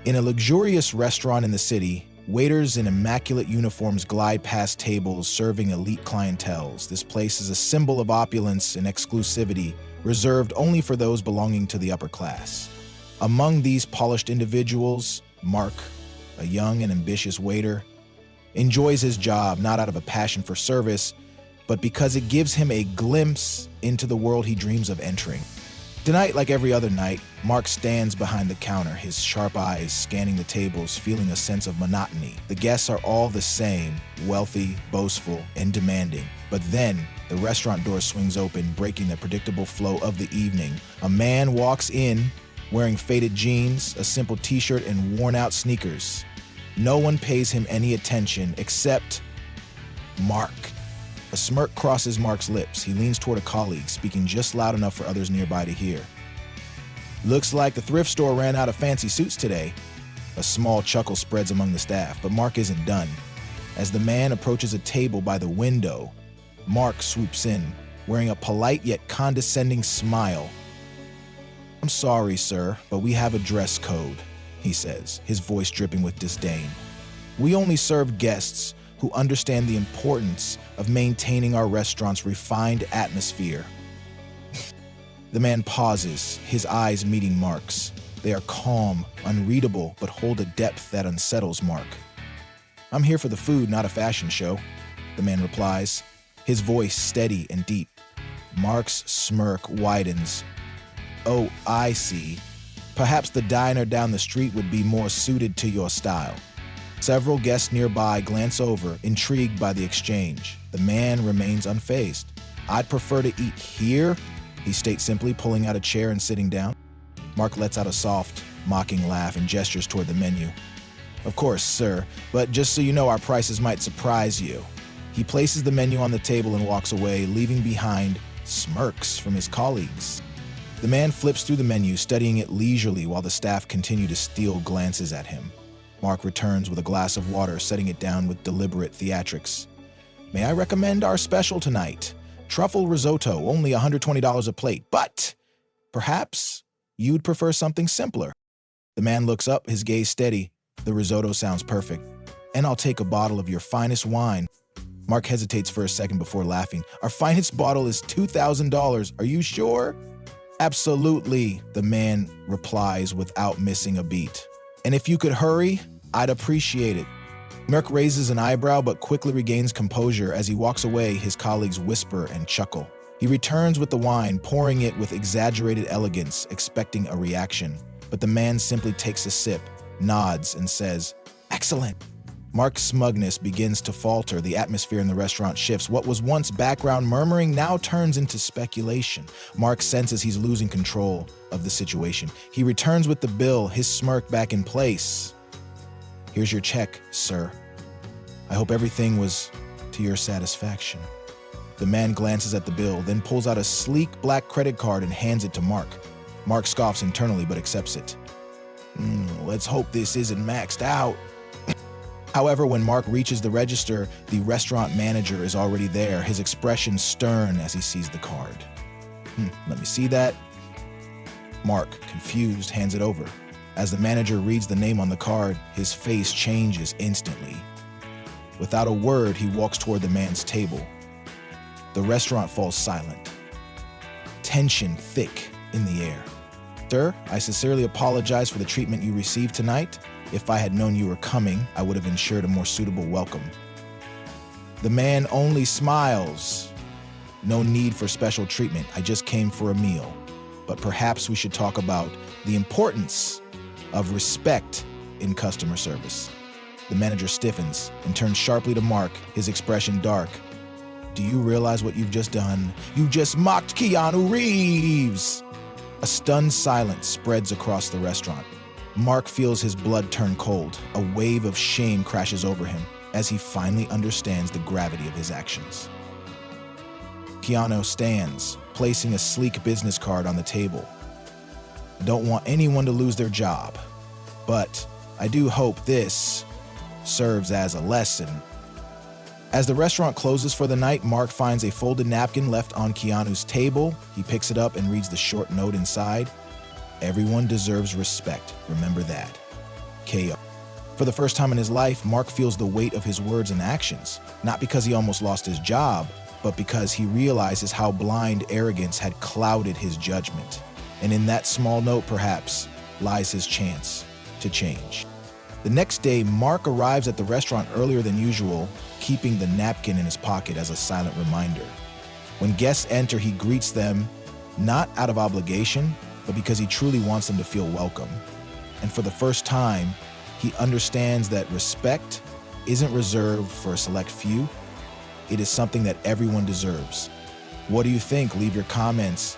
In a luxurious restaurant in the city, waiters in immaculate uniforms glide past tables serving elite clienteles. This place is a symbol of opulence and exclusivity, reserved only for those belonging to the upper class. Among these polished individuals, Mark, a young and ambitious waiter, enjoys his job not out of a passion for service, but because it gives him a glimpse into the world he dreams of entering. Tonight, like every other night, Mark stands behind the counter, his sharp eyes scanning the tables, feeling a sense of monotony. The guests are all the same, wealthy, boastful, and demanding. But then, the restaurant door swings open, breaking the predictable flow of the evening. A man walks in, wearing faded jeans, a simple t-shirt, and worn-out sneakers. No one pays him any attention except Mark. A smirk crosses Mark's lips. He leans toward a colleague, speaking just loud enough for others nearby to hear. "Looks like the thrift store ran out of fancy suits today." A small chuckle spreads among the staff, but Mark isn't done. As the man approaches a table by the window, Mark swoops in, wearing a polite yet condescending smile. "I'm sorry, sir, but we have a dress code," he says, his voice dripping with disdain. "We only serve guests who understand the importance of maintaining our restaurant's refined atmosphere." The man pauses, his eyes meeting Mark's. They are calm, unreadable, but hold a depth that unsettles Mark. "I'm here for the food, not a fashion show," the man replies, his voice steady and deep. Mark's smirk widens. "Oh, I see. Perhaps the diner down the street would be more suited to your style." Several guests nearby glance over, intrigued by the exchange. The man remains unfazed. "I'd prefer to eat here," he states simply, pulling out a chair and sitting down. Mark lets out a soft, mocking laugh and gestures toward the menu. "Of course, sir, but just so you know, our prices might surprise you." He places the menu on the table and walks away, leaving behind smirks from his colleagues. The man flips through the menu, studying it leisurely while the staff continue to steal glances at him. Mark returns with a glass of water, setting it down with deliberate theatrics. "May I recommend our special tonight? Truffle risotto, only $120 a plate, but perhaps you'd prefer something simpler." The man looks up, his gaze steady. "The risotto sounds perfect. And I'll take a bottle of your finest wine." Mark hesitates for a second before laughing. "Our finest bottle is $2,000. Are you sure?" "Absolutely," the man replies without missing a beat. "And if you could hurry, I'd appreciate it." Mark raises an eyebrow but quickly regains composure. As he walks away, his colleagues whisper and chuckle. He returns with the wine, pouring it with exaggerated elegance, expecting a reaction. But the man simply takes a sip, nods, and says, "Excellent." Mark's smugness begins to falter. The atmosphere in the restaurant shifts. What was once background murmuring now turns into speculation. Mark senses he's losing control of the situation. He returns with the bill, his smirk back in place. "Here's your check, sir. I hope everything was to your satisfaction." The man glances at the bill, then pulls out a sleek black credit card and hands it to Mark. Mark scoffs internally but accepts it. Let's hope this isn't maxed out." However, when Mark reaches the register, the restaurant manager is already there, his expression stern as he sees the card. Let me see that." Mark, confused, hands it over. As the manager reads the name on the card, his face changes instantly. Without a word, he walks toward the man's table. The restaurant falls silent. Tension thick in the air. "Sir, I sincerely apologize for the treatment you received tonight. If I had known you were coming, I would have ensured a more suitable welcome." The man only smiles. "No need for special treatment. I just came for a meal. But perhaps we should talk about the importance of respect in customer service." The manager stiffens and turns sharply to Mark, his expression dark. "Do you realize what you've just done? You just mocked Keanu Reeves!" A stunned silence spreads across the restaurant. Mark feels his blood turn cold. A wave of shame crashes over him as he finally understands the gravity of his actions. Keanu stands, placing a sleek business card on the table. "I don't want anyone to lose their job, but I do hope this serves as a lesson." As the restaurant closes for the night, Mark finds a folded napkin left on Keanu's table. He picks it up and reads the short note inside. "Everyone deserves respect. Remember that." KO. For the first time in his life, Mark feels the weight of his words and actions, not because he almost lost his job, but because he realizes how blind arrogance had clouded his judgment. And in that small note, perhaps, lies his chance to change. The next day, Mark arrives at the restaurant earlier than usual, keeping the napkin in his pocket as a silent reminder. When guests enter, he greets them, not out of obligation, but because he truly wants them to feel welcome. And for the first time, he understands that respect isn't reserved for a select few. It is something that everyone deserves. What do you think? Leave your comments